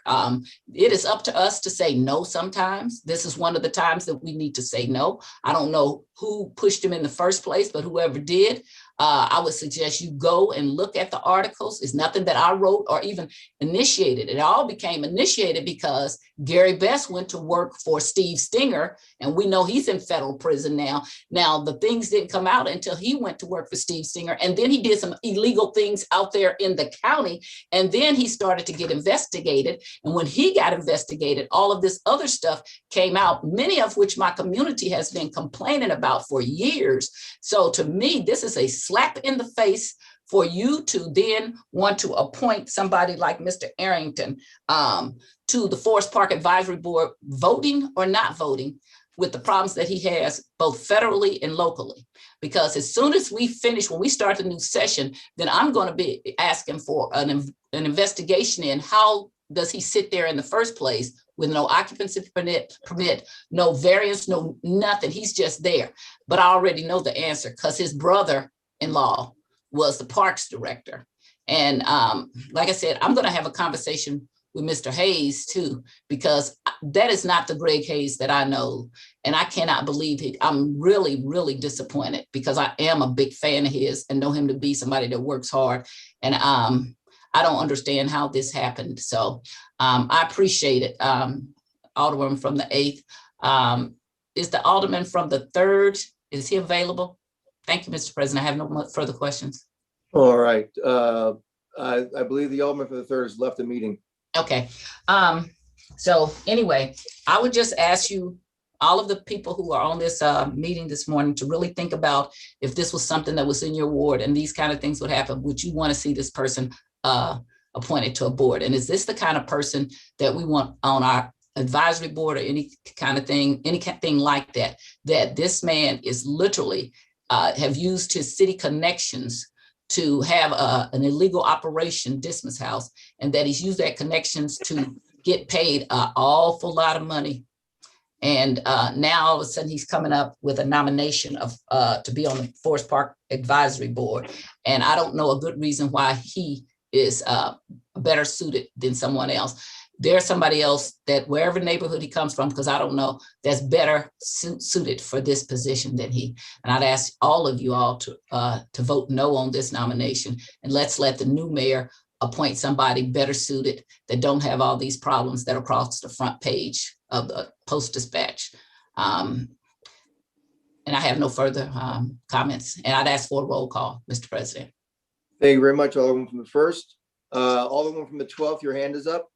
It is up to us to say no sometimes. This is one of the times that we need to say no. I don't know who pushed him in the first place, but whoever did, I would suggest you go and look at the articles. It's nothing that I wrote or even initiated. It all became initiated because Gary Bess went to work for Steve Stinger, and we know he's in federal prison now. Now, the things didn't come out until he went to work for Steve Stinger, and then he did some illegal things out there in the county, and then he started to get investigated. And when he got investigated, all of this other stuff came out, many of which my community has been complaining about for years. So to me, this is a slap in the face for you to then want to appoint somebody like Mr. Arrington to the Forest Park Advisory Board, voting or not voting, with the problems that he has both federally and locally. Because as soon as we finish, when we start the new session, then I'm going to be asking for an investigation in how does he sit there in the first place with no occupancy permit, no variance, no nothing. He's just there. But I already know the answer because his brother-in-law was the parks director. And like I said, I'm going to have a conversation with Mr. Hayes too, because that is not the Greg Hayes that I know. And I cannot believe it. I'm really, really disappointed because I am a big fan of his and know him to be somebody that works hard. And I don't understand how this happened. So I appreciate it. Alderman from the 8th. Is the Alderman from the 3rd, is he available? Thank you, Mr. President. I have no further questions. All right. I believe the Alderman for the 3rd has left the meeting. Okay. So anyway, I would just ask you, all of the people who are on this meeting this morning, to really think about if this was something that was in your ward and these kind of things would happen, would you want to see this person appointed to a board? And is this the kind of person that we want on our advisory board or any kind of thing, anything like that, that this man is literally have used his city connections to have an illegal operation, Dismas House, and that he's used that connections to get paid an awful lot of money. And now all of a sudden he's coming up with a nomination of to be on the Forest Park Advisory Board. And I don't know a good reason why he is better suited than someone else. There's somebody else that wherever neighborhood he comes from, because I don't know, that's better suited for this position than he. And I'd ask all of you all to vote no on this nomination, and let's let the new mayor appoint somebody better suited that don't have all these problems that are across the front page of the Post-Dispatch. And I have no further comments, and I'd ask for a roll call, Mr. President. Thank you very much, Alderman from the 1st. Alderman from the 12th, your hand is up.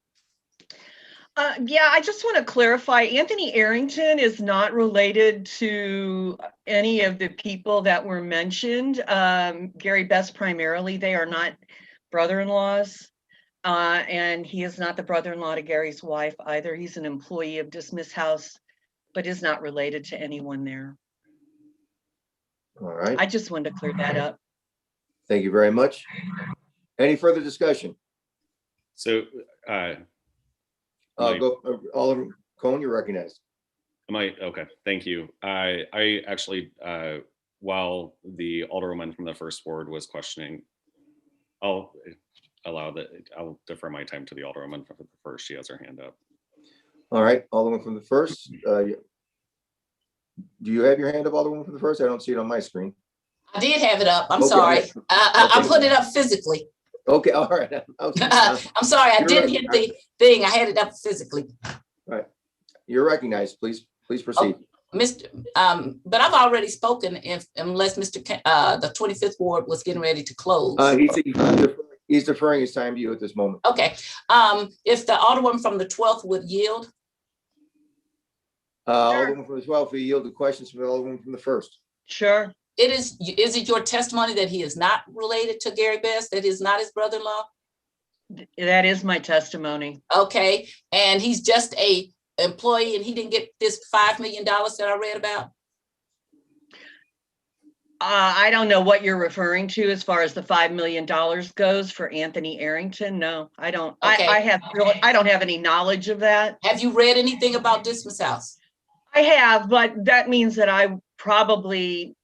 Yeah, I just want to clarify, Anthony Arrington is not related to any of the people that were mentioned. Gary Bess primarily, they are not brother-in-laws. And he is not the brother-in-law to Gary's wife either. He's an employee of Dismas House, but is not related to anyone there. All right. I just wanted to clear that up. Thank you very much. Any further discussion? So Go, Alderman Cohen, you're recognized. Okay, thank you. I actually, while the Alderwoman from the 1st ward was questioning, I'll defer my time to the Alderwoman from the 1st. She has her hand up. All right, Alderman from the 1st. Do you have your hand up, Alderman from the 1st? I don't see it on my screen. I did have it up. I'm Okay. sorry. I put it up physically. Okay, all right. I'm sorry, I didn't hit the thing. I had it up physically. Right. You're recognized. Please proceed. But I've already spoken unless the 25th ward was getting ready to close. He's deferring his time to you at this moment. Okay, if the Alderman from the 12th would yield. Alderman from the 12th, we yield to questions from the Alderman from the 1st. Sure. Is it your testimony that he is not related to Gary Best, that is not his brother-in-law? That is my testimony. Okay, and he's just a employee and he didn't get this $5 million that I read about? I don't know what you're referring to as far as the $5 million goes for Anthony Arrington. No, I don't. Okay. I don't have any knowledge of that. Have you read anything about Dismas House? I have, but that means that I probably,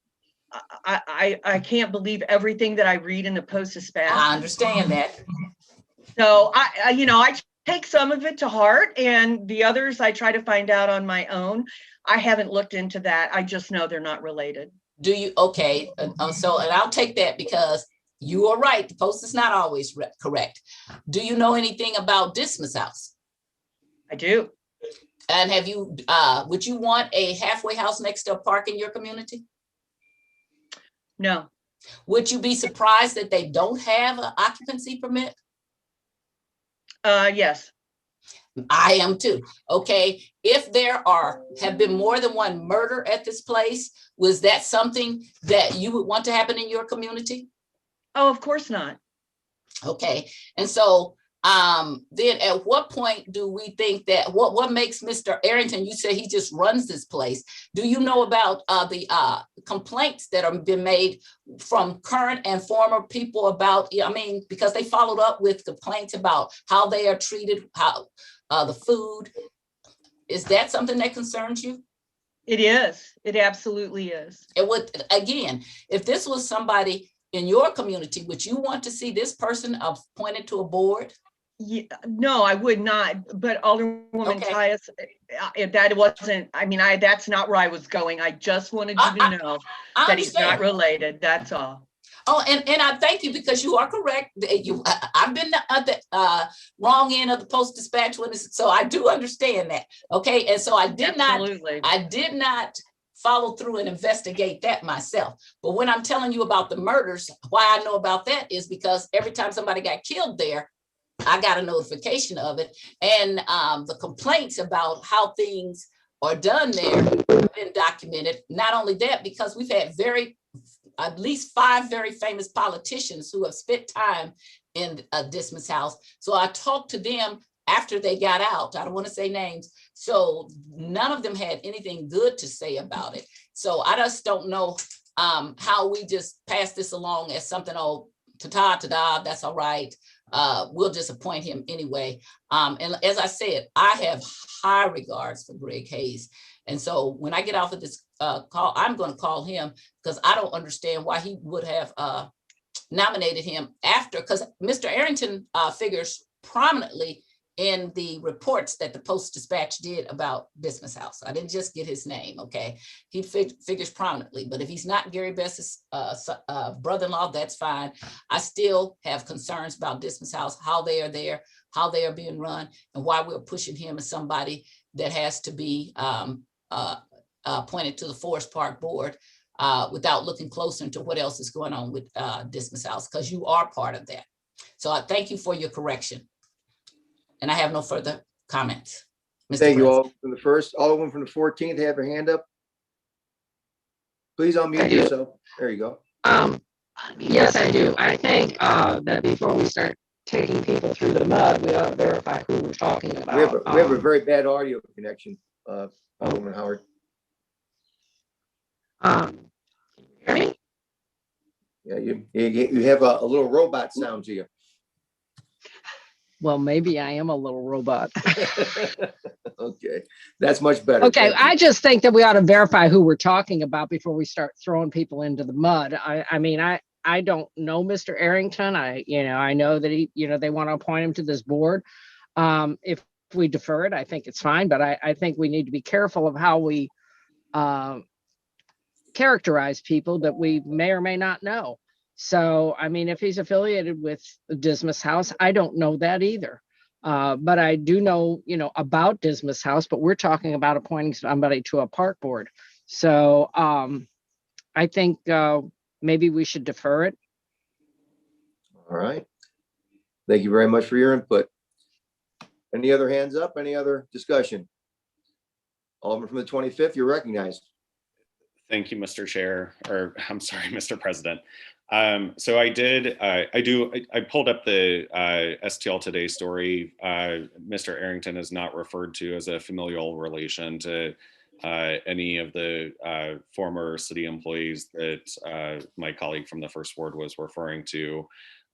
I can't believe everything that I read in the Post-Dispatch. I understand that. So I take some of it to heart, and the others I try to find out on my own. I haven't looked into that. I just know they're not related. Do you? Okay. And I'll take that because you are right. The Post is not always correct. Do you know anything about Dismas House? I do. And have you, would you want a halfway house next to a park in your community? No. Would you be surprised that they don't have an occupancy permit? Yes. I am too. Okay. If there have been more than one murder at this place, was that something that you would want to happen in your community? Oh, of course not. Okay. And so then at what point do we think that what makes Mr. Arrington, you say he just runs this place. Do you know about the complaints that have been made from current and former people about, I mean, because they followed up with complaints about how they are treated, how the food. Is that something that concerns you? It is. It absolutely is. And again, if this was somebody in your community, would you want to see this person appointed to a board? Yeah, no, I would not. But Alderwoman Tyus, that wasn't, I mean, that's not where I was going. I just wanted you to know that he's not related. That's all. Oh, and I thank you because you are correct. I've been at the wrong end of the Post-Dispatch when so I do understand that. Okay, and so I did not follow through and investigate that myself. But when I'm telling you about the murders, why I know about that is because every time somebody got killed there, I got a notification of it. And the complaints about how things are done there have been documented. Not only that, because we've had at least 5 very famous politicians who have spent time in Dismas House. So I talked to them after they got out. I don't want to say names. So none of them had anything good to say about it. So I just don't know how we just pass this along as something, oh, ta-da, that's all right. We'll just appoint him anyway. And as I said, I have high regards for Greg Hayes. And so when I get off of this call, I'm going to call him because I don't understand why he would have nominated him after, because Mr. Arrington figures prominently in the reports that the Post-Dispatch did about Dismas House. I didn't just get his name, okay? He figures prominently, but if he's not Gary Best's brother-in-law, that's fine. I still have concerns about Dismas House, how they are there, how they are being run, and why we're pushing him as somebody that has to be appointed to the Forest Park Board without looking closer into what else is going on with Dismas House, because you are part of that. So I thank you for your correction. And I have no further comments. Thank you all from the first. Alderman from the 14th, have your hand up. Please unmute yourself. There you go. Yes, I do. I think that before we start taking people through the mud, we ought to verify who we're talking about. We have a very bad audio connection, Alderman Howard. Can you hear me? Yeah, you have a little robot sound to you. Well, maybe I am a little robot. Okay, that's much better. Okay, I just think that we ought to verify who we're talking about before we start throwing people into the mud. I mean, I don't know Mr. Arrington. I know that they want to appoint him to this board. If we defer it, I think it's fine, but I think we need to be careful of how we characterize people that we may or may not know. So, I mean, if he's affiliated with Dismas House, I don't know that either. But I do know, about Dismas House, but we're talking about appointing somebody to a park board. So I think maybe we should defer it. All right. Thank you very much for your input. Any other hands up? Any other discussion? Alderman from the 25th, you're recognized. Thank you, Mr. Chair, or I'm sorry, Mr. President. So I pulled up the STL Today story. Mr. Arrington is not referred to as a familial relation to any of the former city employees that my colleague from the first ward was referring to.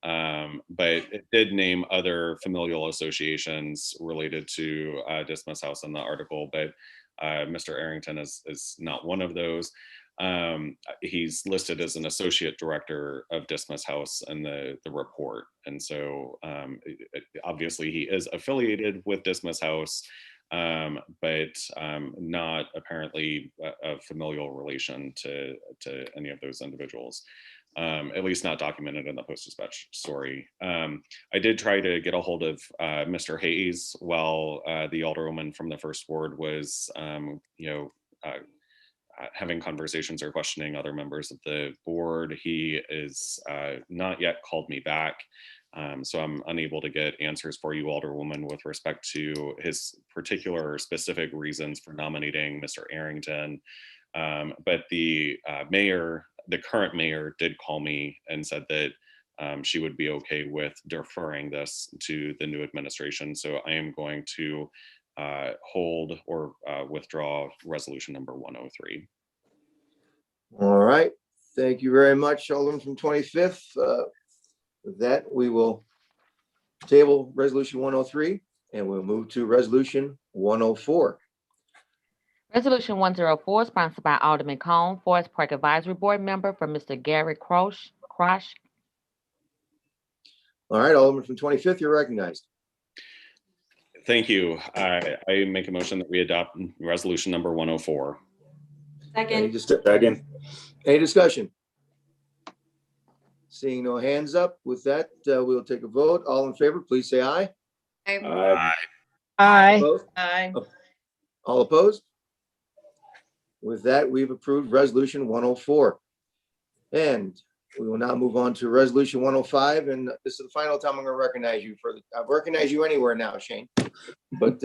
But it did name other familial associations related to Dismas House in the article, but Mr. Arrington is not one of those. He's listed as an associate director of Dismas House in the report. And so obviously he is affiliated with Dismas House, but not apparently a familial relation to any of those individuals. At least not documented in the Post-Dispatch story. I did try to get a hold of Mr. Hayes while the alderwoman from the first ward was, having conversations or questioning other members of the board. He is not yet called me back. So I'm unable to get answers for you, Alderwoman, with respect to his particular specific reasons for nominating Mr. Arrington. But the current mayor did call me and said that she would be okay with deferring this to the new administration. So I am going to hold or withdraw resolution number 103. All right. Thank you very much, Alderman from 25th. With that, we will table resolution 103 and we'll move to resolution 104. Resolution 104, sponsored by Alderman Cone, Forest Park Advisory Board member for Mr. Gary Crosh. All right, Alderman from 25th, you're recognized. Thank you. I make a motion that we adopt resolution number 104. Second. Any discussion? Seeing no hands up, with that, we'll take a vote. All in favor, please say aye. Aye. Aye. Opposed? Aye. All opposed? With that, we've approved resolution 104. And we will now move on to resolution 105. And this is the final time I'm going to recognize you I recognize you anywhere now, Shane. But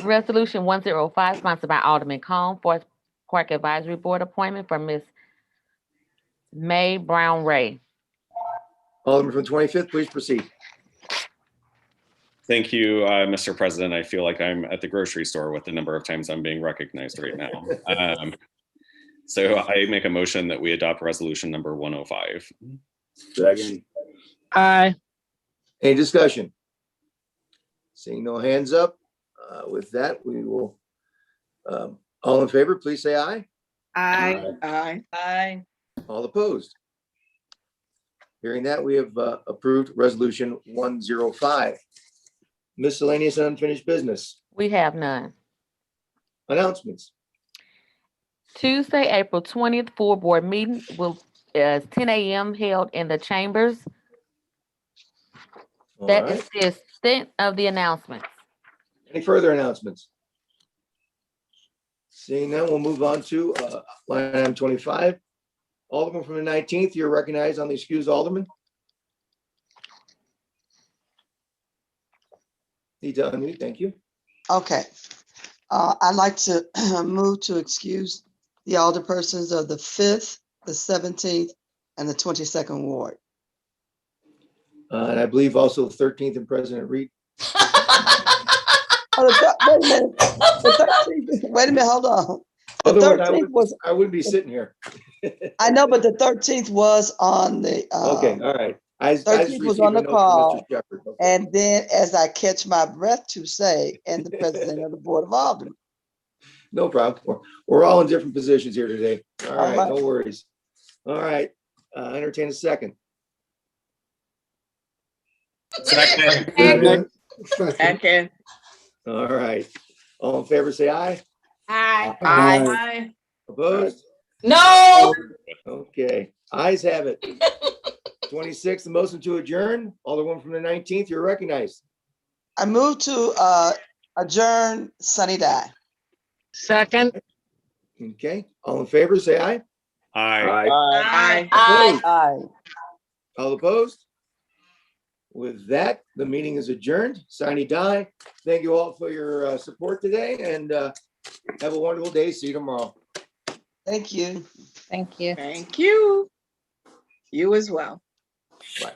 Resolution 105, sponsored by Alderman Cone, Forest Park Advisory Board appointment for Ms. May Brown Ray. Alderman from 25th, please proceed. Thank you, Mr. President. I feel like I'm at the grocery store with the number of times I'm being recognized right now. So I make a motion that we adopt resolution number 105. Second. Aye. Any discussion? Seeing no hands up, with that, we will, all in favor, please say aye. Aye. Aye. Aye. All opposed? Hearing that, we have approved resolution 105. Miscellaneous and unfinished business. We have none. Announcements. Tuesday, April 20th, full board meeting will 10 a.m. held in the chambers. All That right. is the extent of the announcements. Any further announcements? Seeing none, we'll move on to line item 25. Alderman from the 19th, you're recognized on the excused alderman. Need to unmute, thank you. Okay. I'd like to move to excuse the alderpersons of the 5th, the 17th, and the 22nd ward. And I believe also the 13th and President Reed. Wait a minute. Wait a minute, hold on. The Otherwise, 13th was, I wouldn't be sitting here. I know, but the 13th was on the. Okay, all right. I just 13th was received on a the note from call. Mr. Shepherd. Okay. And then as I catch my breath to say, and the president of the Board of Aldermen. No problem. We're all in different positions here today. All right, right. no worries. All right, entertain a second. Second. Second. All right. All in favor, say aye. Aye. Aye. Opposed? No. Okay, ayes have it. 26, the motion to adjourn. Alderman from the 19th, you're recognized. I move to adjourn Sunny Day. Second. Okay, all in favor, say aye. Aye. Aye. Opposed? Aye. All opposed? With that, the meeting is adjourned. Sine die. Thank you all for your support today and have a wonderful day. See you tomorrow. Thank you. Thank you. Thank you. You as well. Bye.